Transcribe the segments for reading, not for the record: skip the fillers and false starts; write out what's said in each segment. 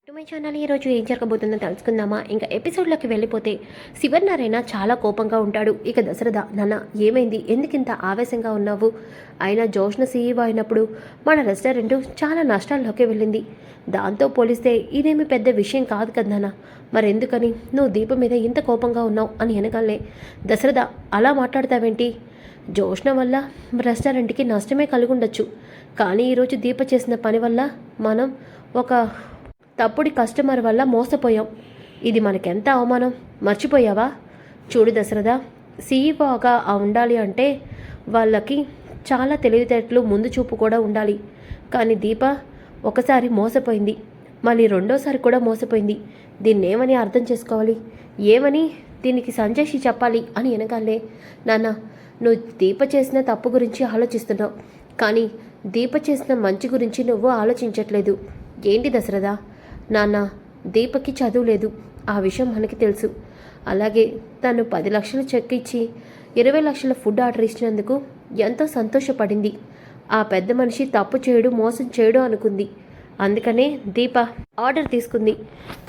My channel ఈరోజు ఏం జరగబోతుందో తెలుసుకుందామా? ఇంకా ఎపిసోడ్లోకి వెళ్ళిపోతే శివనారాయణ చాలా కోపంగా ఉంటాడు. ఇక దశరథ, నాన్న ఏమైంది, ఎందుకింత ఆవేశంగా ఉన్నావు? అయినా జోష్న సీఈఓ అయినప్పుడు మన రెస్టారెంట్ చాలా నష్టాల్లోకి వెళ్ళింది. దాంతో పోలిస్తే ఇదేమి పెద్ద విషయం కాదు కదా నాన్న. మరెందుకని నువ్వు దీపం మీద ఇంత కోపంగా ఉన్నావు అని అనగానే, దశరథ అలా మాట్లాడతావేంటి? జోష్న వల్ల రెస్టారెంట్కి నష్టమే కలుగుండొచ్చు, కానీ ఈరోజు దీప చేసిన పని వల్ల మనం ఒక తప్పుడు కస్టమర్ వల్ల మోసపోయాం. ఇది మనకెంత అవమానం, మర్చిపోయావా? చూడు దశరథ, సీఈఓగా ఉండాలి అంటే వాళ్ళకి చాలా తెలివితేటలు, ముందు చూపు కూడా ఉండాలి. కానీ దీప ఒకసారి మోసపోయింది, మళ్ళీ రెండోసారి కూడా మోసపోయింది. దీన్ని ఏమని అర్థం చేసుకోవాలి, ఏమని దీనికి సంజేషి చెప్పాలి అని అనగానే, నాన్న నువ్వు దీప చేసిన తప్పు గురించి ఆలోచిస్తున్నావు, కానీ దీప చేసిన మంచి గురించి నువ్వు ఆలోచించట్లేదు. ఏంటి దశరథ? నాన్న, దీపకి చదువు లేదు, ఆ విషయం మనకి తెలుసు. అలాగే తను 10 లక్షలు చెక్ ఇచ్చి 20 లక్షల ఫుడ్ ఆర్డర్ ఇచ్చినందుకు ఎంతో సంతోషపడింది. ఆ పెద్ద మనిషి తప్పు చేయడు, మోసం చేయడు అనుకుంది. అందుకనే దీప ఆర్డర్ తీసుకుంది.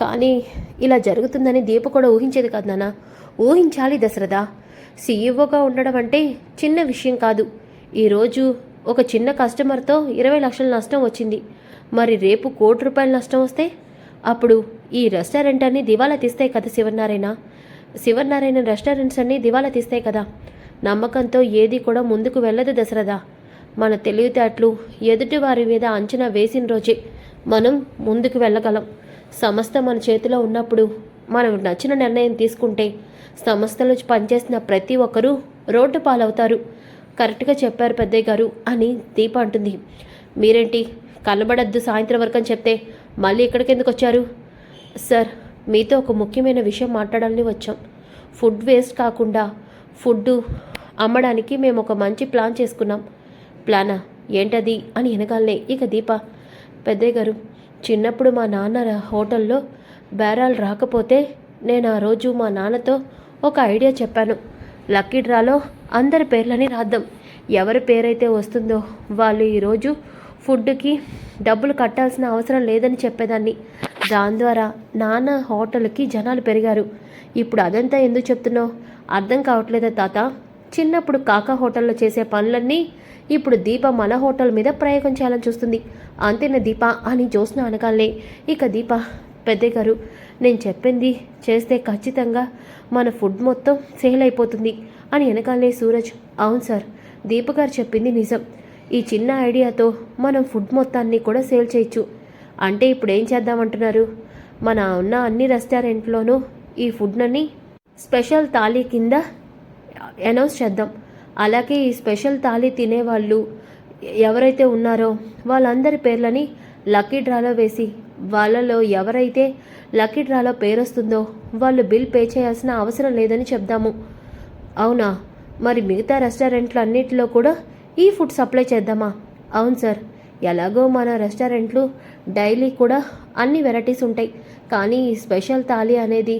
కానీ ఇలా జరుగుతుందని దీప కూడా ఊహించేది కాదు నాన్న. ఊహించాలి దశరథ. సీఈఓగా ఉండడం అంటే చిన్న విషయం కాదు. ఈరోజు ఒక చిన్న కస్టమర్తో 20 లక్షల నష్టం వచ్చింది. మరి రేపు 1 కోటి రూపాయల నష్టం వస్తే అప్పుడు ఈ రెస్టారెంట్ అన్నీ దివాలా తీస్తాయి కదా శివనారాయణ రెస్టారెంట్స్ అన్నీ దివాలా తీస్తాయి కదా. నమ్మకంతో ఏది కూడా ముందుకు వెళ్ళదు దశరథ. మన తెలివితేటలు ఎదుటి వారి మీద అంచనా వేసిన రోజే మనం ముందుకు వెళ్ళగలం. సంస్థ మన చేతిలో ఉన్నప్పుడు మనం నచ్చిన నిర్ణయం తీసుకుంటే సంస్థలో పనిచేసిన ప్రతి ఒక్కరూ రోడ్డు పాలవుతారు. కరెక్ట్గా చెప్పారు పెద్దయ్య గారు అని దీప అంటుంది. మీరేంటి కనబడద్దు సాయంత్రం వరకు అని చెప్తే మళ్ళీ ఇక్కడికి ఎందుకు వచ్చారు? సార్, మీతో ఒక ముఖ్యమైన విషయం మాట్లాడాలని వచ్చాం. ఫుడ్ వేస్ట్ కాకుండా ఫుడ్ అమ్మడానికి మేము ఒక మంచి ప్లాన్ చేసుకున్నాం. ప్లానా? ఏంటది అని అనగానే ఇక దీప, పెద్దయ్య గారు, చిన్నప్పుడు మా నాన్న హోటల్లో బేరాలు రాకపోతే నేను ఆ రోజు మా నాన్నతో ఒక ఐడియా చెప్పాను. లక్కీ డ్రాలో అందరి పేర్లని రాద్దాం. ఎవరి పేరైతే వస్తుందో వాళ్ళు ఈరోజు ఫుడ్కి డబ్బులు కట్టాల్సిన అవసరం లేదని చెప్పేదాన్ని. దాని ద్వారా నాన్న హోటల్కి జనాలు పెరిగారు. ఇప్పుడు అదంతా ఎందుకు చెప్తున్నావు? అర్థం కావట్లేదా తాత? చిన్నప్పుడు కాకా హోటల్లో చేసే పనులన్నీ ఇప్పుడు దీప మన హోటల్ మీద ప్రయోగం చేయాలని చూస్తుంది. అంతేనా దీప అని జోస్న అనగానే ఇక దీప, పెద్దయ్య గారు, నేను చెప్పింది చేస్తే ఖచ్చితంగా మన ఫుడ్ మొత్తం సేల్ అయిపోతుంది అని అనగానే సూరజ్, అవును సార్, దీప గారు చెప్పింది నిజం. ఈ చిన్న ఐడియాతో మనం ఫుడ్ మొత్తాన్ని కూడా సేల్ చేయొచ్చు. అంటే ఇప్పుడు ఏం చేద్దామంటున్నారు? మన ఉన్న అన్ని రెస్టారెంట్లోనూ ఈ ఫుడ్ని స్పెషల్ థాలీ కింద అనౌన్స్ చేద్దాం. అలాగే ఈ స్పెషల్ థాలీ తినేవాళ్ళు ఎవరైతే ఉన్నారో వాళ్ళందరి పేర్లని లక్కీ డ్రాలో వేసి వాళ్ళలో ఎవరైతే లక్కీ డ్రాలో పేరు వస్తుందో వాళ్ళు బిల్ పే చేయాల్సిన అవసరం లేదని చెప్దాము. అవునా? మరి మిగతా రెస్టారెంట్లు అన్నిటిలో కూడా ఈ ఫుడ్ సప్లై చేద్దామా? అవును సార్, ఎలాగో మన రెస్టారెంట్లు డైలీ కూడా అన్ని వెరైటీస్ ఉంటాయి, కానీ ఈ స్పెషల్ థాలీ అనేది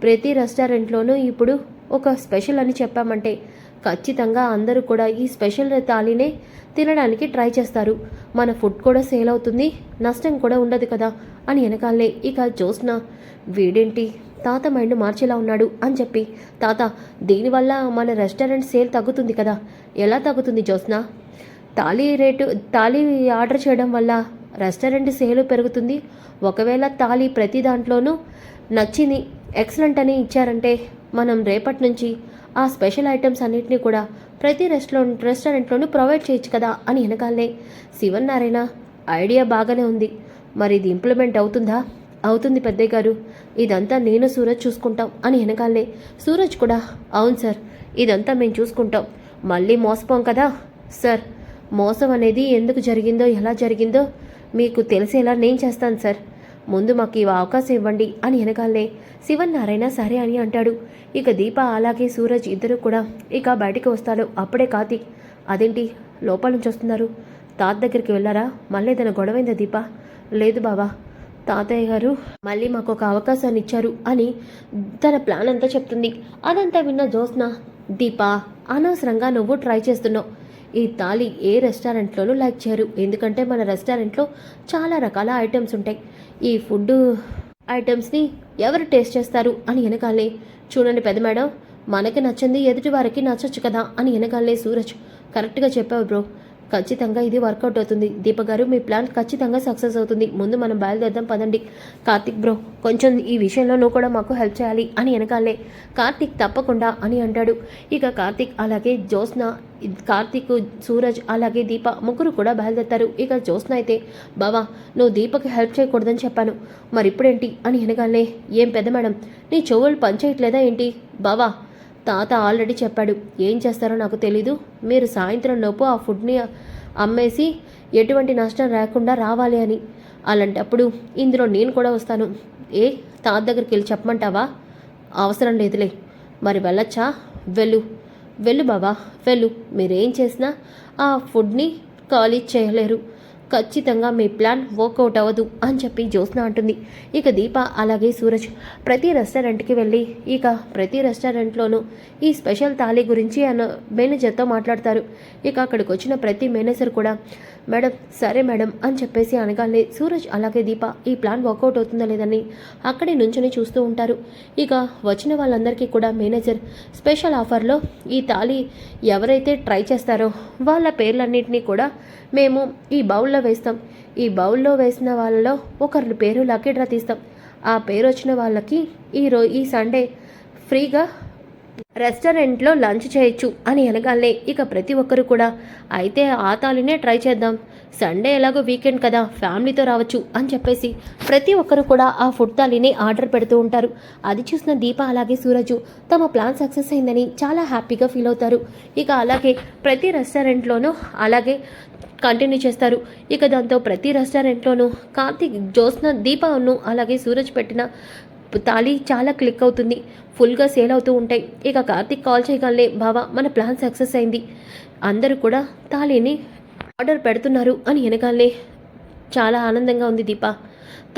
ప్రతి రెస్టారెంట్లోనూ ఇప్పుడు ఒక స్పెషల్ అని చెప్పామంటే ఖచ్చితంగా అందరూ కూడా ఈ స్పెషల్ థాలీనే తినడానికి ట్రై చేస్తారు. మన ఫుడ్ కూడా సేల్ అవుతుంది, నష్టం కూడా ఉండదు కదా అని వెనకాలే ఇక జోస్న, వీడేంటి తాత మైండ్ మార్చేలా ఉన్నాడు అని చెప్పి, తాత దీనివల్ల మన రెస్టారెంట్ సేల్ తగ్గుతుంది కదా. ఎలా తగ్గుతుంది జోస్న? థాలీ ఆర్డర్ చేయడం వల్ల రెస్టారెంట్ సేల్ పెరుగుతుంది. ఒకవేళ థాలీ ప్రతి దాంట్లోనూ నచ్చింది ఎక్సలెంట్ అని ఇచ్చారంటే మనం రేపటి నుంచి ఆ స్పెషల్ ఐటమ్స్ అన్నిటినీ కూడా ప్రతి రెస్టారెంట్లోనూ ప్రొవైడ్ చేయొచ్చు కదా అని వెనకాలే శివనారాయణ, ఐడియా బాగానే ఉంది, మరి ఇది ఇంప్లిమెంట్ అవుతుందా? అవుతుంది పెద్దయ్య గారు, ఇదంతా నేను సూరజ్ చూసుకుంటాం అని వెనకాలే సూరజ్ కూడా, అవును సార్, ఇదంతా మేము చూసుకుంటాం, మళ్ళీ మోసపోం కదా సార్. మోసం అనేది ఎందుకు జరిగిందో ఎలా జరిగిందో మీకు తెలిసేలా నేను చేస్తాను సార్. ముందు మాకు ఈ అవకాశం ఇవ్వండి అని వెనకాలే శివనారాయణ సరే అని అంటాడు. ఇక దీప అలాగే సూరజ్ ఇద్దరు కూడా ఇక బయటికి వస్తాడు. అప్పుడే కార్తీక్, అదేంటి లోపల నుంచి వస్తున్నారు? తాత దగ్గరికి వెళ్ళారా? మళ్ళీ ఏదైనా గొడవైందా దీప? లేదు బావా, తాతయ్య గారు మళ్ళీ మాకు ఒక అవకాశాన్ని ఇచ్చారు అని తన ప్లాన్ అంతా చెప్తుంది. అదంతా విన్న జోస్న, దీప అనవసరంగా నువ్వు ట్రై చేస్తున్నావు, ఈ తాళి ఏ రెస్టారెంట్లోనూ లైక్ చేయరు. ఎందుకంటే మన రెస్టారెంట్లో చాలా రకాల ఐటమ్స్ ఉంటాయి. ఈ ఫుడ్ ఐటమ్స్ని ఎవరు టేస్ట్ చేస్తారు అని వెనకాలే, చూడండి పెద్ద మేడం, మనకి నచ్చింది ఎదుటి వారికి నచ్చచ్చు కదా అని వెనకాలే సూరజ్, కరెక్ట్గా చెప్పావు బ్రో, ఖచ్చితంగా ఇది వర్కౌట్ అవుతుంది. దీప గారు, మీ ప్లాన్ ఖచ్చితంగా సక్సెస్ అవుతుంది. ముందు మనం బయలుదేరదాం పదండి. కార్తిక్ బ్రో, కొంచెం ఈ విషయంలో నువ్వు కూడా మాకు హెల్ప్ చేయాలి అని వెనకాలే, కార్తిక్ తప్పకుండా అని అంటాడు. ఇక కార్తిక్ అలాగే జ్యోత్స్న, కార్తిక్, సూరజ్ అలాగే దీప ముగ్గురు కూడా బయలుదేరుతారు. ఇక జ్యోత్స్న అయితే, బావా నువ్వు దీపకి హెల్ప్ చేయకూడదని చెప్పాను, మరి ఇప్పుడేంటి అని వెనకాలే, ఏం పెద్ద మేడం నీ చెవులు పనిచేయట్లేదా ఏంటి? బావా తాత ఆల్రెడీ చెప్పాడు, ఏం చేస్తారో నాకు తెలీదు, మీరు సాయంత్రం లోపు ఆ ఫుడ్ని అమ్మేసి ఎటువంటి నష్టం రాకుండా రావాలి అని. అలాంటప్పుడు ఇందులో నేను కూడా వస్తాను. ఏ తాత దగ్గరికి వెళ్ళి చెప్పమంటావా? అవసరం లేదులే. మరి వెళ్ళొచ్చా? వెళ్ళు వెళ్ళు బాబా వెళ్ళు. మీరేం చేసినా ఆ ఫుడ్ని ఖాళీ చేయలేరు. ఖచ్చితంగా మీ ప్లాన్ వర్కౌట్ అవ్వదు అని చెప్పి జ్యోత్స్న అంటుంది. ఇక దీప అలాగే సూరజ్ ప్రతి రెస్టారెంట్కి వెళ్ళి ఇక ప్రతి రెస్టారెంట్లోనూ ఈ స్పెషల్ థాలీ గురించి మేనేజర్తో మాట్లాడతారు. ఇక అక్కడికి వచ్చిన ప్రతి మేనేజర్ కూడా మేడం సరే మేడం అని చెప్పేసి అనగానే సూరజ్ అలాగే దీప ఈ ప్లాన్ వర్కౌట్ అవుతుందా లేదని అక్కడే నుంచొని చూస్తూ ఉంటారు. ఇక వచ్చిన వాళ్ళందరికీ కూడా మేనేజర్ స్పెషల్ ఆఫర్లో ఈ థాలీ ఎవరైతే ట్రై చేస్తారో వాళ్ళ పేర్లన్నింటినీ కూడా మేము ఈ బౌల్లో వేస్తాం. ఈ బౌల్లో వేసిన వాళ్ళలో ఒకరి పేరు లక్కీ డ్రా తీస్తాం. ఆ పేరు వచ్చిన వాళ్ళకి ఈ సండే ఫ్రీగా రెస్టారెంట్లో లంచ్ చేయొచ్చు అని అనగానే ఇక ప్రతి ఒక్కరు కూడా అయితే ఆ తాళినే ట్రై చేద్దాం, సండే ఎలాగో వీకెండ్ కదా ఫ్యామిలీతో రావచ్చు అని చెప్పేసి ప్రతి ఒక్కరు కూడా ఆ ఫుడ్ తాళిని ఆర్డర్ పెడుతూ ఉంటారు. అది చూసిన దీప అలాగే సూరజు తమ ప్లాన్ సక్సెస్ అయిందని చాలా హ్యాపీగా ఫీల్ అవుతారు. ఇక అలాగే ప్రతి రెస్టారెంట్లోనూ అలాగే కంటిన్యూ చేస్తారు. ఇక దాంతో ప్రతి రెస్టారెంట్లోనూ కార్తీక్, జ్యోత్స్న, దీపను అలాగే సూరజ్ పెట్టిన తాళి చాలా క్లిక్ అవుతుంది, ఫుల్గా సేల్ అవుతూ ఉంటాయి. ఇక కార్తీక్ కాల్ చేయగానే, బావా మన ప్లాన్ సక్సెస్ అయింది, అందరూ కూడా తాళిని ఆర్డర్ పెడుతున్నారు అని వెనకాలే, చాలా ఆనందంగా ఉంది దీప,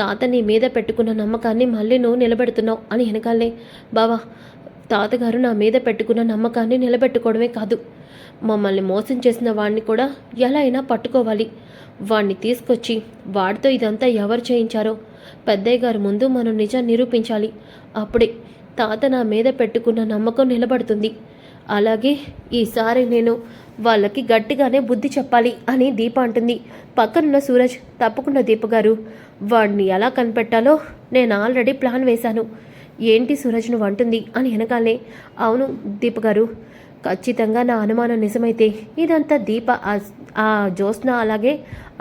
తాత నీ మీద పెట్టుకున్న నమ్మకాన్ని మళ్ళీ నువ్వు నిలబెడుతున్నావు అని వెనకాలే, బావా తాతగారు నా మీద పెట్టుకున్న నమ్మకాన్ని నిలబెట్టుకోవడమే కాదు, మమ్మల్ని మోసం చేసిన వాడిని కూడా ఎలా అయినా పట్టుకోవాలి, వాడిని తీసుకొచ్చి వాడితో ఇదంతా ఎవరు చేయించారో పెద్దయ్య గారి ముందు మనం నిజం నిరూపించాలి, అప్పుడే తాత నా మీద పెట్టుకున్న నమ్మకం నిలబడుతుంది, అలాగే ఈసారి నేను వాళ్ళకి గట్టిగానే బుద్ధి చెప్పాలి అని దీప అంటుంది. పక్కనున్న సూరజ్, తప్పకుండా దీప గారు, వాడిని ఎలా కనిపెట్టాలో నేను ఆల్రెడీ ప్లాన్ వేశాను, ఏంటి సూరజ్ నువ్వు అంటుంది అని వెనకాలే, అవును దీప గారు, ఖచ్చితంగా నా అనుమానం నిజమైతే ఇదంతా దీప, ఆ జ్యోత్స్న అలాగే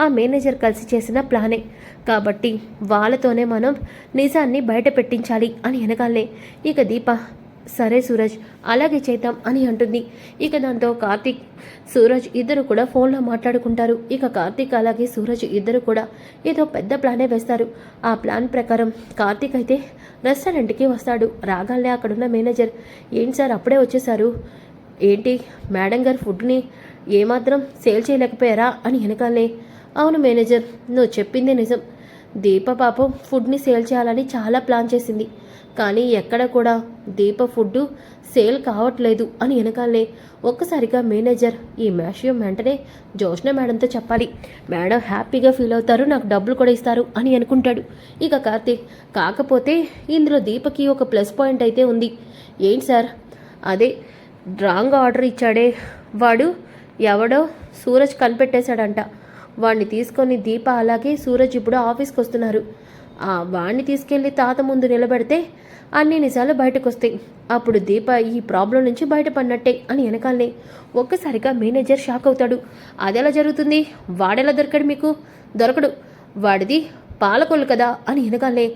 ఆ మేనేజర్ కలిసి చేసిన ప్లానే, కాబట్టి వాళ్ళతోనే మనం నిజాన్ని బయట పెట్టించాలి అని వెనకాలే. ఇక దీప, సరే సూరజ్ అలాగే చేద్దాం అని అంటుంది. ఇక దాంతో కార్తీక్, సూరజ్ ఇద్దరు కూడా ఫోన్లో మాట్లాడుకుంటారు. ఇక కార్తీక్ అలాగే సూరజ్ ఇద్దరు కూడా ఏదో పెద్ద ప్లానే వేస్తారు. ఆ ప్లాన్ ప్రకారం కార్తీక్ అయితే రెస్టారెంట్కి వస్తాడు. రాగానే అక్కడున్న మేనేజర్, ఏంటి సార్ అప్పుడే వచ్చేసారు, ఏంటి మేడం గారు ఫుడ్ని ఏమాత్రం సేల్ చేయలేకపోయారా అని వెనకాలే, అవును మేనేజర్ నువ్వు చెప్పిందే నిజం, దీప పాపం ఫుడ్ని సేల్ చేయాలని చాలా ప్లాన్ చేసింది, కానీ ఎక్కడ కూడా దీప ఫుడ్ సేల్ కావట్లేదు అని వెనకాలే. ఒక్కసారిగా మేనేజర్ ఈ విషయం వెంటనే జ్యోత్స్న మేడంతో చెప్పాలి, మేడం హ్యాపీగా ఫీల్ అవుతారు, నాకు డబ్బులు కూడా ఇస్తారు అని అనుకుంటాడు. ఇక కార్తీక్, కాకపోతే ఇందులో దీపకి ఒక ప్లస్ పాయింట్ అయితే ఉంది, ఏంటి సార్, అదే రాంగ్ ఆర్డర్ ఇచ్చాడే వాడు ఎవడో సూరజ్ కనిపెట్టేశాడంట, వాడిని తీసుకొని దీప అలాగే సూరజ్ ఇప్పుడు ఆఫీస్కి వస్తున్నారు, వాడిని తీసుకెళ్ళి తాత ముందు నిలబెడితే అన్ని నిజాలు బయటకు వస్తాయి, అప్పుడు దీప ఈ ప్రాబ్లం నుంచి బయటపడినట్టే అని వెనకాలనే. ఒక్కసారిగా మేనేజర్ షాక్ అవుతాడు, అదెలా జరుగుతుంది, వాడెలా దొరకడు మీకు, దొరకడు, వాడిది పాలకొల్లు కదా అని వెనకాలనే.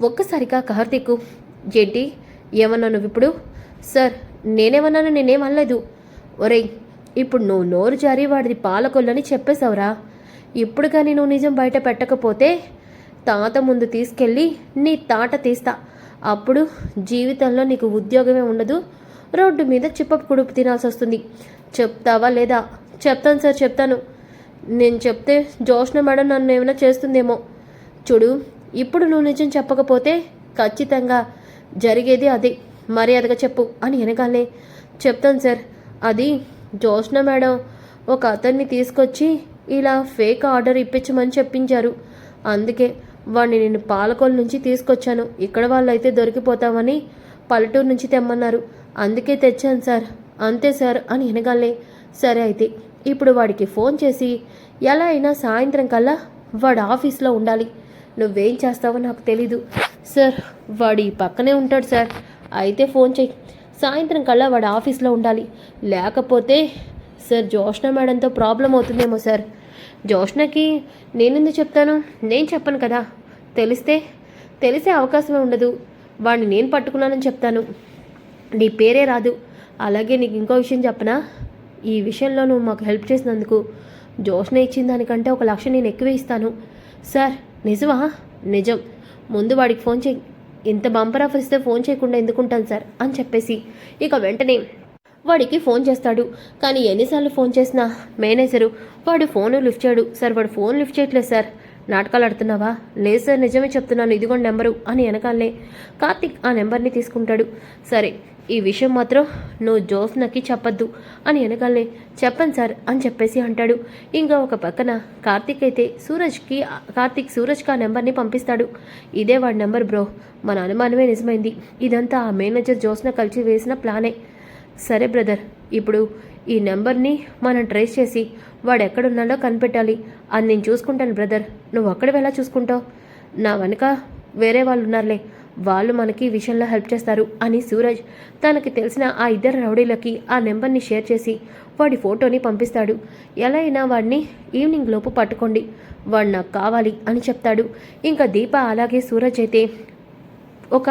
ఒక్కసారిగా కార్తీక్, ఏంటి ఏమన్నా నువ్వు ఇప్పుడు, సార్ నేనేమన్నాను, నేనేం అనలేదు, ఒరేయ్ ఇప్పుడు నువ్వు నోరు జారి వాడిది పాలకొల్లని చెప్పేశావురా, ఇప్పుడు కానీ నువ్వు నిజం బయట పెట్టకపోతే తాత ముందు తీసుకెళ్ళి నీ తాట తీస్తా, అప్పుడు జీవితంలో నీకు ఉద్యోగమే ఉండదు, రోడ్డు మీద చిప్పపు కుడుపు తినాల్సి వస్తుంది, చెప్తావా లేదా? చెప్తాను సార్ చెప్తాను, నేను చెప్తే జ్యోత్స్న మేడం నన్ను ఏమైనా చేస్తుందేమో, చూడు ఇప్పుడు నువ్వు నిజం చెప్పకపోతే ఖచ్చితంగా జరిగేది అదే, మర్యాదగా చెప్పు అని వెనకాలే. చెప్తాను సార్, అది జ్యోత్స్న మేడం ఒక అతన్ని తీసుకొచ్చి ఇలా ఫేక్ ఆర్డర్ ఇప్పించమని చెప్పించారు. అందుకే వాడిని నేను పాలకొల నుంచి తీసుకొచ్చాను. ఇక్కడ వాళ్ళు అయితే దొరికిపోతామని పల్లెటూరు నుంచి తెమ్మన్నారు. అందుకే తెచ్చాను సార్. అంతే సార్ అని వినగానే, సరే అయితే ఇప్పుడు వాడికి ఫోన్ చేసి ఎలా అయినా సాయంత్రం కల్లా వాడు ఆఫీస్లో ఉండాలి. నువ్వేం చేస్తావో నాకు తెలీదు. సార్ వాడు ఈ పక్కనే ఉంటాడు సార్. అయితే ఫోన్ చెయ్యి. సాయంత్రం కల్లా వాడు ఆఫీస్లో ఉండాలి. లేకపోతే సార్ జోష్న మేడంతో ప్రాబ్లం అవుతుందేమో సార్. జోష్నకి నేనెందుకు చెప్తాను? నేను చెప్పను కదా. తెలిసే అవకాశమే ఉండదు. వాడిని నేను పట్టుకున్నానని చెప్తాను. నీ పేరే రాదు. అలాగే నీకు ఇంకో విషయం చెప్పనా? ఈ విషయంలో నువ్వు మాకు హెల్ప్ చేసినందుకు జోష్న ఇచ్చిన దానికంటే 1,00,000 నేను ఎక్కువే ఇస్తాను. సార్ నిజమా? నిజం. ముందు వాడికి ఫోన్ చేయి. ఇంత బంపర్ ఆఫర్ ఇస్తే ఫోన్ చేయకుండా ఎందుకుంటాను సార్ అని చెప్పేసి ఇక వెంటనే వాడికి ఫోన్ చేస్తాడు. కానీ ఎన్నిసార్లు ఫోన్ చేసినా మేనేజరు వాడు ఫోన్ లిఫ్ట్ చేయడు. సార్ వాడు ఫోన్ లిఫ్ట్ చేయట్లేదు సార్. నాటకాలు ఆడుతున్నావా? లేదు సార్ నిజమే చెప్తున్నాను, ఇదిగోండి నెంబరు అని వెనకాలనే కార్తిక్ ఆ నెంబర్ని తీసుకుంటాడు. సరే ఈ విషయం మాత్రం నువ్వు జోష్నకి చెప్పద్దు అని వెనకాలనే చెప్పను సార్ అని చెప్పేసి అంటాడు. ఇంకా ఒక పక్కన కార్తిక్ సూరజ్కి ఆ నెంబర్ని పంపిస్తాడు. ఇదే వాడి నెంబర్ బ్రో. మన అనుమానమే నిజమైంది. ఇదంతా ఆ మేనేజర్ జోష్న కలిసి వేసిన ప్లానే. సరే బ్రదర్, ఇప్పుడు ఈ నెంబర్ని మనం ట్రేస్ చేసి వాడు ఎక్కడున్నాడో కనిపెట్టాలి. అది నేను చూసుకుంటాను బ్రదర్. నువ్వు అక్కడ ఎలా చూసుకుంటావు? నా వెనుక వేరే వాళ్ళు ఉన్నారులే, వాళ్ళు మనకి ఈ విషయంలో హెల్ప్ చేస్తారు అని సూరజ్ తనకి తెలిసిన ఆ 2 రౌడీలకి ఆ నెంబర్ని షేర్ చేసి వాడి ఫోటోని పంపిస్తాడు. ఎలా అయినా వాడిని ఈవినింగ్ లోపు పట్టుకోండి, వాడు నాకు కావాలి అని చెప్తాడు. ఇంకా దీప అలాగే సూరజ్ అయితే ఒక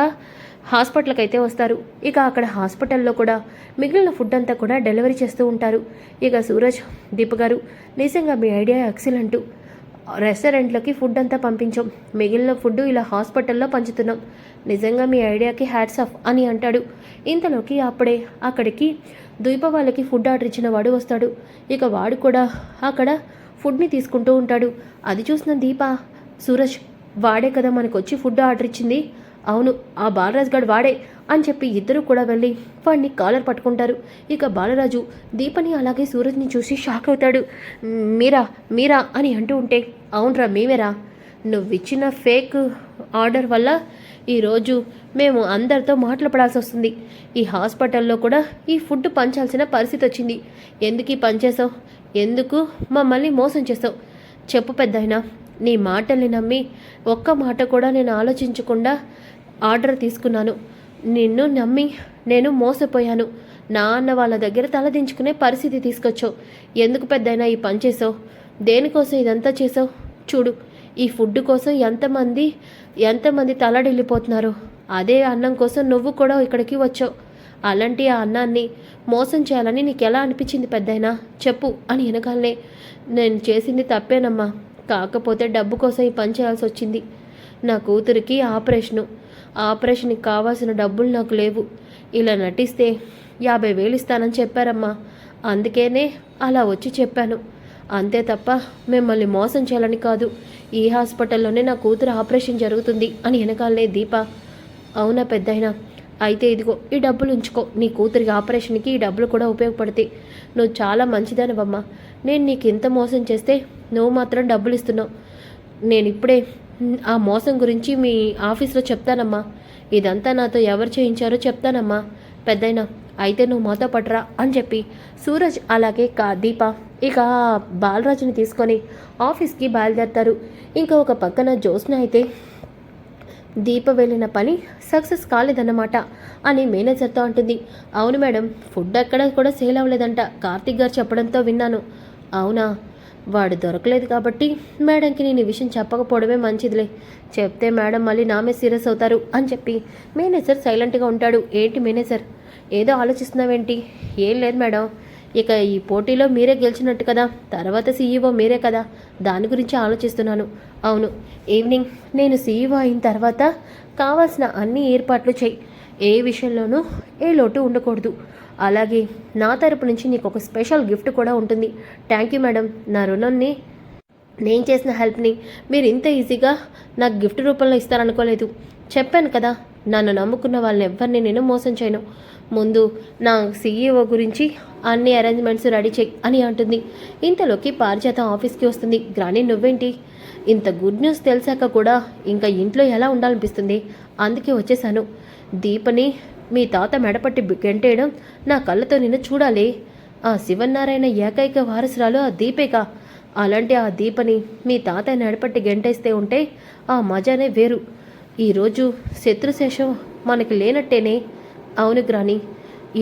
హాస్పిటల్కి అయితే వస్తారు. ఇక అక్కడ హాస్పిటల్లో కూడా మిగిలిన ఫుడ్ అంతా కూడా డెలివరీ చేస్తూ ఉంటారు. ఇక సూరజ్, దీప గారు నిజంగా మీ ఐడియా ఎక్సలెంట్. రెస్టారెంట్లకి ఫుడ్ అంతా పంపించాం, మిగిలిన ఫుడ్ ఇలా హాస్పిటల్లో పంచుతున్నాం. నిజంగా మీ ఐడియాకి హ్యాట్స్ ఆఫ్ అని అంటాడు. ఇంతలోకి అప్పుడే అక్కడికి దీప వాళ్ళకి ఫుడ్ ఆర్డర్ ఇచ్చిన వాడు వస్తాడు. ఇక వాడు కూడా అక్కడ ఫుడ్ని తీసుకుంటూ ఉంటాడు. అది చూసిన దీప, సూరజ్ వాడే కదా మనకు వచ్చి ఫుడ్ ఆర్డర్ ఇచ్చింది. అవును, ఆ బాలరాజు గారు వాడే అని చెప్పి ఇద్దరు కూడా వెళ్ళి వాడిని కాలర్ పట్టుకుంటారు. ఇక బాలరాజు దీపని అలాగే సూరజ్ని చూసి షాక్ అవుతాడు. మీరా అని అంటూ ఉంటే, అవునరా మేమేరా. నువ్విచ్చిన ఫేక్ ఆర్డర్ వల్ల ఈరోజు మేము అందరితో మాటలు పడాల్సి వస్తుంది. ఈ హాస్పిటల్లో కూడా ఈ ఫుడ్ పంచాల్సిన పరిస్థితి వచ్చింది. ఎందుకు ఈ పని చేసావు? ఎందుకు మమ్మల్ని మోసం చేసావు? చెప్పు పెద్దాయనా. నీ మాటల్ని నమ్మి ఒక్క మాట కూడా నేను ఆలోచించకుండా ఆర్డర్ తీసుకున్నాను. నిన్ను నమ్మి నేను మోసపోయాను. నా అన్న వాళ్ళ దగ్గర తలదించుకునే పరిస్థితి తీసుకొచ్చావు. ఎందుకు పెద్దయినా ఈ పని చేసావు? దేనికోసం ఇదంతా చేసావు? చూడు, ఈ ఫుడ్ కోసం ఎంతమంది తలడిల్లిపోతున్నారు. అదే అన్నం కోసం నువ్వు కూడా ఇక్కడికి వచ్చావు. అలాంటి ఆ అన్నాన్ని మోసం చేయాలని నీకు ఎలా అనిపించింది పెద్దయినా? చెప్పు అని వెనకాలనే, నేను చేసింది తప్పేనమ్మా. కాకపోతే డబ్బు కోసం ఈ పని చేయాల్సి వచ్చింది. నా కూతురికి ఆపరేషన్కి కావాల్సిన డబ్బులు నాకు లేవు. ఇలా నటిస్తే 50,000 ఇస్తానని చెప్పారమ్మా. అందుకేనే అలా వచ్చి చెప్పాను. అంతే తప్ప మిమ్మల్ని మోసం చేయాలని కాదు. ఈ హాస్పిటల్లోనే నా కూతురు ఆపరేషన్ జరుగుతుంది అని వెనకాలనే దీప, అవునా పెద్దయినా? అయితే ఇదిగో ఈ డబ్బులు ఉంచుకో. నీ కూతురికి ఆపరేషన్కి ఈ డబ్బులు కూడా ఉపయోగపడతాయి. నువ్వు చాలా మంచిదానివమ్మా. నేను నీకు ఇంత మోసం చేస్తే నువ్వు మాత్రం డబ్బులు ఇస్తున్నావు. నేను ఇప్పుడే ఆ మోసం గురించి మీ ఆఫీస్లో చెప్తానమ్మా. ఇదంతా నాతో ఎవరు చేయించారో చెప్తానమ్మా పెద్దయినా. అయితే నువ్వు మాతో పట్టరా అని చెప్పి సూరజ్ అలాగే దీప ఇక బాలరాజుని తీసుకొని ఆఫీస్కి బయలుదేరతారు. ఇంకా ఒక పక్కన జోష్న అయితే దీప వెళ్ళిన పని సక్సెస్ కాలేదన్నమాట అని మేనేజర్తో అంటుంది. అవును మేడం, ఫుడ్ ఎక్కడ కూడా సేల్ అవ్వలేదంట కార్తిక్ గారు చెప్పడంతో విన్నాను. అవునా? వాడు దొరకలేదు కాబట్టి మేడంకి నేను ఈ విషయం చెప్పకపోవడమే మంచిదిలే. చెప్తే మేడం మళ్ళీ నామే సీరియస్ అవుతారు అని చెప్పి మేనేజర్ సైలెంట్గా ఉంటాడు. ఏంటి మేనేజర్, ఏదో ఆలోచిస్తున్నావేంటి? ఏం లేదు మేడం, ఇక ఈ పోటీలో మీరే గెలిచినట్టు కదా, తర్వాత సీఈఓ మీరే కదా, దాని గురించి ఆలోచిస్తున్నాను. అవును, ఈవినింగ్ నేను సీఈఓ అయిన తర్వాత కావాల్సిన అన్ని ఏర్పాట్లు చేయి. ఏ విషయంలోనూ ఏ లోటు ఉండకూడదు. అలాగే నా తరపు నుంచి నీకు ఒక స్పెషల్ గిఫ్ట్ కూడా ఉంటుంది. Thank you madam. నా రుణాన్ని, నేను చేసిన హెల్ప్ని మీరు ఇంత ఈజీగా నాకు గిఫ్ట్ రూపంలో ఇస్తారనుకోలేదు. చెప్పాను కదా, నన్ను నమ్ముకున్న వాళ్ళని ఎవరిని నేను మోసం చేయను. ముందు నా సీఈఓ గురించి అన్ని అరేంజ్మెంట్స్ రెడీ చెయ్యి అని అంటుంది. ఇంతలోకి పారిజాతం ఆఫీస్కి వస్తుంది. గ్రాని నువ్వేంటి ఇంత గుడ్ న్యూస్ తెలిసాక కూడా ఇంకా ఇంట్లో ఎలా ఉండాలనిపిస్తుంది, అందుకే వచ్చేసాను. దీపని మీ తాత మెడపట్టి గెంటేయడం నా కళ్ళతో నిన్ను చూడాలి. ఆ శివనారాయణ ఏకైక వారసురాలు ఆ దీపేక. అలాంటి ఆ దీపని మీ తాత మెడపట్టి గెంటేస్తే ఉంటే ఆ మజానే వేరు. ఈరోజు శత్రుశేషం మనకి లేనట్టేనే. అవును గ్రాని,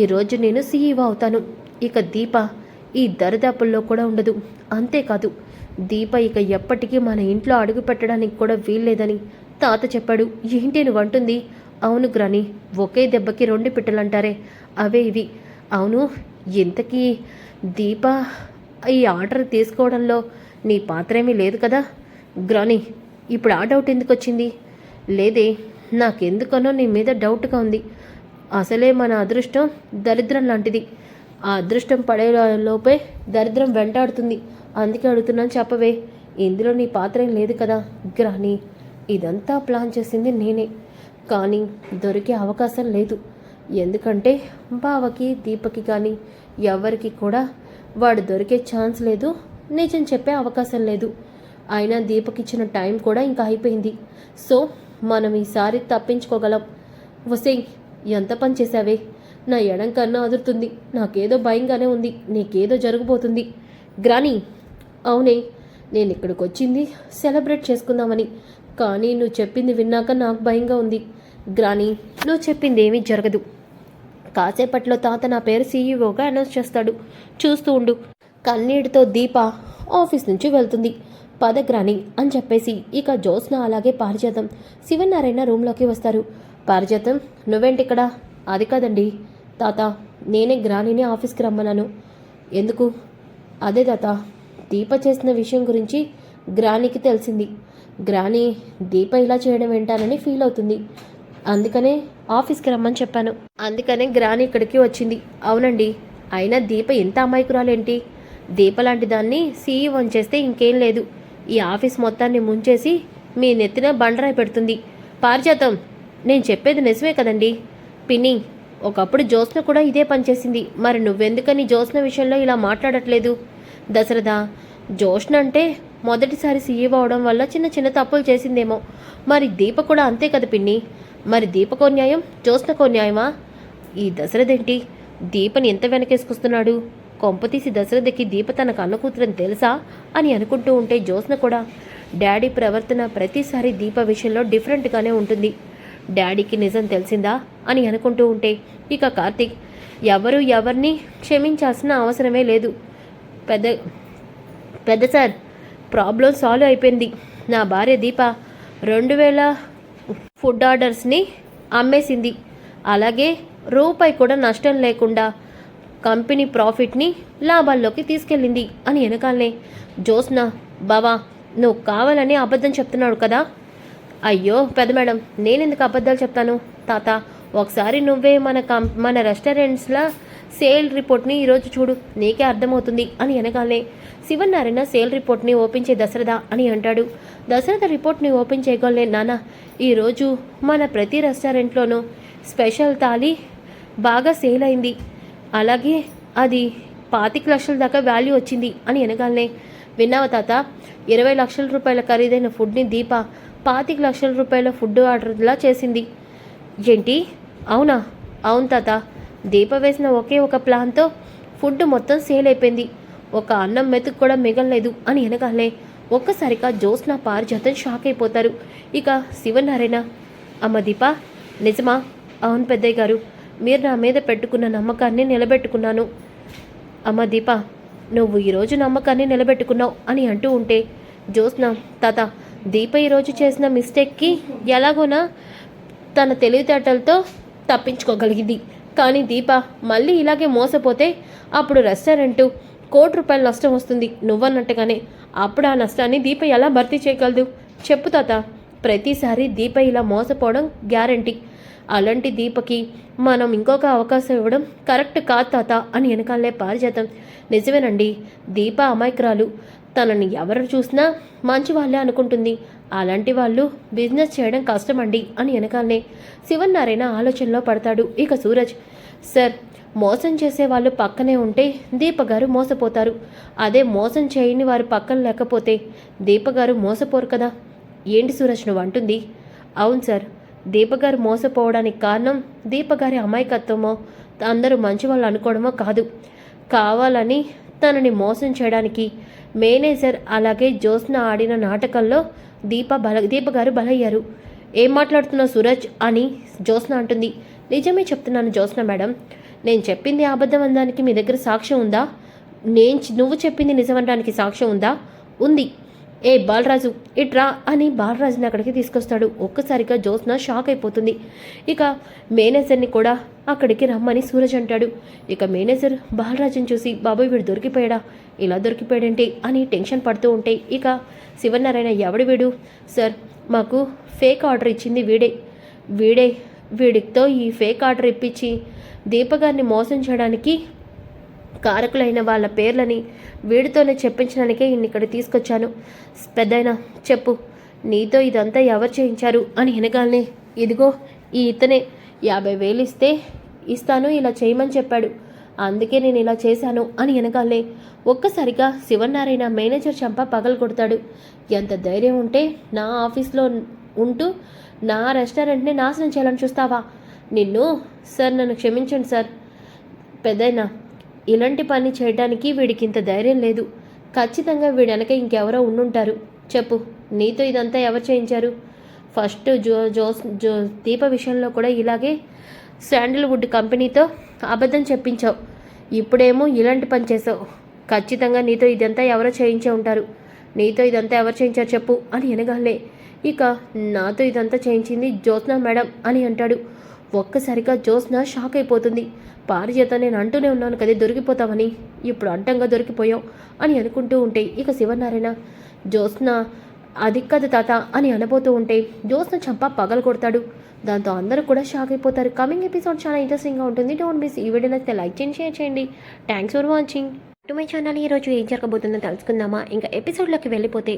ఈరోజు నేను సీఈఓ అవుతాను. ఇక దీప ఈ దరిదాపుల్లో కూడా ఉండదు. అంతేకాదు, దీప ఇక ఎప్పటికీ మన ఇంట్లో అడుగు పెట్టడానికి కూడా వీల్లేదని తాత చెప్పాడు. ఏంటి నువ్వు అంటుంది? అవును గ్రాని, ఒకే దెబ్బకి 2 పిట్టలంటారే, అవే ఇవి. అవును, ఇంతకీ దీప ఈ ఆర్డర్ తీసుకోవడంలో నీ పాత్ర ఏమీ లేదు కదా? గ్రాని, ఇప్పుడు ఆ డౌట్ ఎందుకు వచ్చింది? లేదే, నాకెందుకనో నీ మీద డౌట్గా ఉంది. అసలే మన అదృష్టం దరిద్రం లాంటిది. ఆ అదృష్టం పడే లోపే దరిద్రం వెంటాడుతుంది. అందుకే అడుగుతున్నాను, చెప్పవే. ఇందులో నీ పాత్ర ఏం లేదు కదా? గ్రాని, ఇదంతా ప్లాన్ చేసింది నేనే, కానీ దొరికే అవకాశం లేదు. ఎందుకంటే బావకి దీపకి కానీ ఎవరికి కూడా వాడు దొరికే ఛాన్స్ లేదు, నిజం చెప్పే అవకాశం లేదు. అయినా దీపకిచ్చిన టైం కూడా ఇంకా అయిపోయింది. సో మనం ఈసారి తప్పించుకోగలం. వసేయ్, ఎంత పని చేశావే? నా ఎడం కన్నా అదురుతుంది. నాకేదో భయంగానే ఉంది. నీకేదో జరగబోతుంది. గ్రాని, అవునే, నేను ఇక్కడికి వచ్చింది సెలబ్రేట్ చేసుకుందామని, కానీ నువ్వు చెప్పింది విన్నాక నాకు భయంగా ఉంది. గ్రాని, నువ్వు చెప్పింది ఏమీ జరగదు. కాసేపట్లో తాత నా పేరు సీఈఓగా అనౌన్స్ చేస్తాడు. చూస్తూ ఉండు. కన్నీటితో దీప ఆఫీస్ నుంచి వెళ్తుంది. పద గ్రాని అని చెప్పేసి ఇక జ్యోత్స్న అలాగే పారిజాతం శివనారాయణ రూమ్లోకి వస్తారు. పారిజాతం, నువ్వేంటిక్కడ? అది కాదండి తాత, నేనే గ్రానీని ఆఫీస్కి రమ్మన్నాను. ఎందుకు? అదే తాత, దీప చేసిన విషయం గురించి గ్రానీకి తెలిసింది. గ్రాని దీప ఇలా చేయడం ఏంటానని ఫీల్ అవుతుంది. అందుకనే ఆఫీస్కి రమ్మని చెప్పాను. అందుకనే గ్రాని ఇక్కడికి వచ్చింది. అవునండి, అయినా దీప ఎంత అమాయకురాలేంటి? దీప లాంటి దాన్ని సీఈఓ చేస్తే ఇంకేం లేదు, ఈ ఆఫీస్ మొత్తాన్ని ముంచేసి మీ నెత్తిన బండరాయి పెడుతుంది. పారిజాతం, నేను చెప్పేది నిజమే కదండి. పిన్ని, ఒకప్పుడు జ్యోత్స్న కూడా ఇదే పనిచేసింది. మరి నువ్వెందుకని జ్యోత్స్న విషయంలో ఇలా మాట్లాడట్లేదు? దశరథ, జ్యోత్స్న అంటే మొదటిసారి సీఈఓ అవడం వల్ల చిన్న చిన్న తప్పులు చేసిందేమో. మరి దీప కూడా అంతే కదా పిన్ని. మరి దీపకో న్యాయం, జ్యోత్స్నకో న్యాయమా? ఈ దశరథేంటి దీపని ఎంత వెనకేసుకొస్తున్నాడు? కొంపతీసి దశరథకి దీప తనకు అన్న కూతురని తెలుసా అని అనుకుంటూ ఉంటే జ్యోత్స్న కూడా డాడీ ప్రవర్తన ప్రతిసారి దీప విషయంలో డిఫరెంట్గానే ఉంటుంది. డాడీకి నిజం తెలిసిందా అని అనుకుంటూ ఉంటే ఇక కార్తీక్, ఎవరు ఎవరిని క్షమించాల్సిన అవసరమే లేదు. పెద్ద సార్, ప్రాబ్లం సాల్వ్ అయిపోయింది. నా భార్య దీప 2000 ఫుడ్ ఆర్డర్స్ని అమ్మేసింది. అలాగే రూపాయి కూడా నష్టం లేకుండా కంపెనీ ప్రాఫిట్ని లాభాల్లోకి తీసుకెళ్ళింది అని వెనకాలనే జ్యోత్స్న, బావా నువ్వు కావాలని అబద్ధం చెప్తున్నాడు కదా? అయ్యో పెద్ద మేడం, నేనెందుకు అబద్ధాలు చెప్తాను? తాత, ఒకసారి నువ్వే మన రెస్టారెంట్స్లో సేల్ రిపోర్ట్ని ఈరోజు చూడు, నీకే అర్థమవుతుంది అని వెనకాలనే శివనారాయణ సేల్ రిపోర్ట్ని ఓపెన్ చేయి దశరథ అని అంటాడు. దశరథ రిపోర్ట్ని ఓపెన్ చేయగలనే, నాన్న ఈరోజు మన ప్రతి రెస్టారెంట్లోనూ స్పెషల్ థాలీ బాగా సేల్ అయింది. అలాగే అది 25 లక్షల దాకా వాల్యూ వచ్చింది అని వెనకాలనే, విన్నావా తాత, 20 లక్షల రూపాయల ఖరీదైన ఫుడ్ని దీప 25 లక్షల రూపాయల ఫుడ్ ఆర్డర్లా చేసింది. ఏంటి? అవునా? అవును తాత, దీప వేసిన ఒకే ఒక ప్లాన్తో ఫుడ్ మొత్తం సేల్ అయిపోయింది. ఒక అన్నం మెతుకు కూడా మిగలలేదు అని వెనకాలనే ఒక్కసారిగా జ్యోత్స్న పారిజాతం షాక్ అయిపోతారు. ఇక శివనారాయణ, అమ్మ దీప, నిజమా? అవును పెద్దయ్య గారు, మీరు నా మీద పెట్టుకున్న నమ్మకాన్ని నిలబెట్టుకున్నాను. అమ్మ దీప, నువ్వు ఈరోజు నమ్మకాన్ని నిలబెట్టుకున్నావు అని అంటూ ఉంటే జ్యోత్స్న, తాత, దీప ఈరోజు చేసిన మిస్టేక్కి ఎలాగోనా తన తెలివితేటలతో తప్పించుకోగలిగింది. కానీ దీప మళ్ళీ ఇలాగే మోసపోతే అప్పుడు రెస్టారెంటు ₹1,00,00,000 నష్టం వస్తుంది నువ్వన్నట్టుగానే. అప్పుడు ఆ నష్టాన్ని దీప ఎలా భర్తీ చేయగలదు? చెప్పు తాత. ప్రతిసారి దీప ఇలా మోసపోవడం గ్యారంటీ. అలాంటి దీపకి మనం ఇంకొక అవకాశం ఇవ్వడం కరెక్ట్ కాదు తాత అని వెనకాలే పారిజాతం, నిజమేనండి, దీప అమాయకురాలు. తనని ఎవరు చూసినా మంచి వాళ్ళే అనుకుంటుంది. అలాంటి వాళ్ళు బిజినెస్ చేయడం కష్టమండి అని వెనకాలనే శివనారాయణ ఆలోచనలో పడతాడు. ఇక సూరజ్, సార్, మోసం చేసే వాళ్ళు పక్కనే ఉంటే దీపగారు మోసపోతారు. అదే మోసం చేయని వారు పక్కన లేకపోతే దీపగారు మోసపోరు కదా. ఏంటి సూరజ్ నువ్వు అంటుంది? అవును సార్, దీపగారు మోసపోవడానికి కారణం దీపగారి అమాయకత్వమో అందరూ మంచి వాళ్ళు అనుకోవడమో కాదు. కావాలని తనని చేయడానికి మేనేజర్ అలాగే జ్యోత్స్న ఆడిన నాటకంలో దీపగారు బలయ్యారు. ఏం మాట్లాడుతున్నావు సూరజ్ అని జ్యోత్స్న అంటుంది. నిజమే చెప్తున్నాను జ్యోత్స్న మేడం. నేను చెప్పింది అబద్ధం అనడానికి మీ దగ్గర సాక్ష్యం ఉందా? నువ్వు చెప్పింది నిజమనడానికి సాక్ష్యం ఉందా? ఉంది. ఏ బాలరాజు ఇట్రా అని బాలరాజుని అక్కడికి తీసుకొస్తాడు. ఒక్కసారిగా జ్యోత్స్న షాక్ అయిపోతుంది. ఇక మేనేజర్ని కూడా అక్కడికి రమ్మని సూరజ్ అంటాడు. ఇక మేనేజర్ బాలరాజుని చూసి బాబాయ్ వీడు దొరికిపోయాడా, ఇలా దొరికిపోయాడేంటి అని టెన్షన్ పడుతూ ఉంటే ఇక శివనారాయణ ఎవడు వీడు? సార్, మాకు ఫేక్ ఆర్డర్ ఇచ్చింది వీడితో ఈ ఫేక్ ఆర్డర్ ఇప్పించి దీపగారిని మోసం చేయడానికి కారకులైన వాళ్ళ పేర్లని వీడితోనే చెప్పించడానికే ఇక్కడ తీసుకొచ్చాను. పెద్దయినా చెప్పు, నీతో ఇదంతా ఎవరు చేయించారు అని వినగానే ఇదిగో ఈ ఇతనే 50,000 ఇస్తాను ఇలా చేయమని చెప్పాడు, అందుకే నేను ఇలా చేశాను అని వినగానే ఒక్కసారిగా శివనారాయణ మేనేజర్ చంప పగలు కొడతాడు. ఎంత ధైర్యం ఉంటే నా ఆఫీస్లో ఉంటూ నా రెస్టారెంట్ని నాశనం చేయాలని చూస్తావా? సార్ నన్ను క్షమించండి సార్. పెద్దయినా ఇలాంటి పని చేయడానికి వీడికి ఇంత ధైర్యం లేదు. ఖచ్చితంగా వీడి వెనక ఇంకెవరో ఉండుంటారు. చెప్పు, నీతో ఇదంతా ఎవరు చేయించారు? ఫస్ట్ దీప విషయంలో కూడా ఇలాగే శాండిల్వుడ్ కంపెనీతో అబద్ధం చెప్పించావు. ఇప్పుడేమో ఇలాంటి పని చేసావు. ఖచ్చితంగా నీతో ఇదంతా ఎవరో చేయించే ఉంటారు. నీతో ఇదంతా ఎవరు చేయించారు చెప్పు అని వినగానే ఇక నాతో ఇదంతా చేయించింది జ్యోత్స్న మేడం అని అంటాడు. ఒక్కసారిగా జ్యోత్స్న షాక్ అయిపోతుంది. పారిజాత నేను అంటూనే ఉన్నాను కదే దొరికిపోతామని, ఇప్పుడు అంటంగా దొరికిపోయావు అని అనుకుంటూ ఉంటే ఇక శివనారాయణ జ్యోత్స్న అది కాదు తాత అని అనబోతూ ఉంటే జ్యోత్స్న చంప పగలు కొడతాడు. దాంతో అందరూ కూడా షాక్ అయిపోతారు. కమింగ్ ఎపిసోడ్ చాలా ఇంట్రెస్టింగ్గా ఉంటుంది. Don't miss. ఈ వీడియో నచ్చితే లైక్ చేయండి, షేర్ చేయండి. Thanks for watching to my channel. ఈరోజు ఏం జరగబోతుందో తెలుసుకుందామా? ఇంకా ఎపిసోడ్లోకి వెళ్ళిపోతే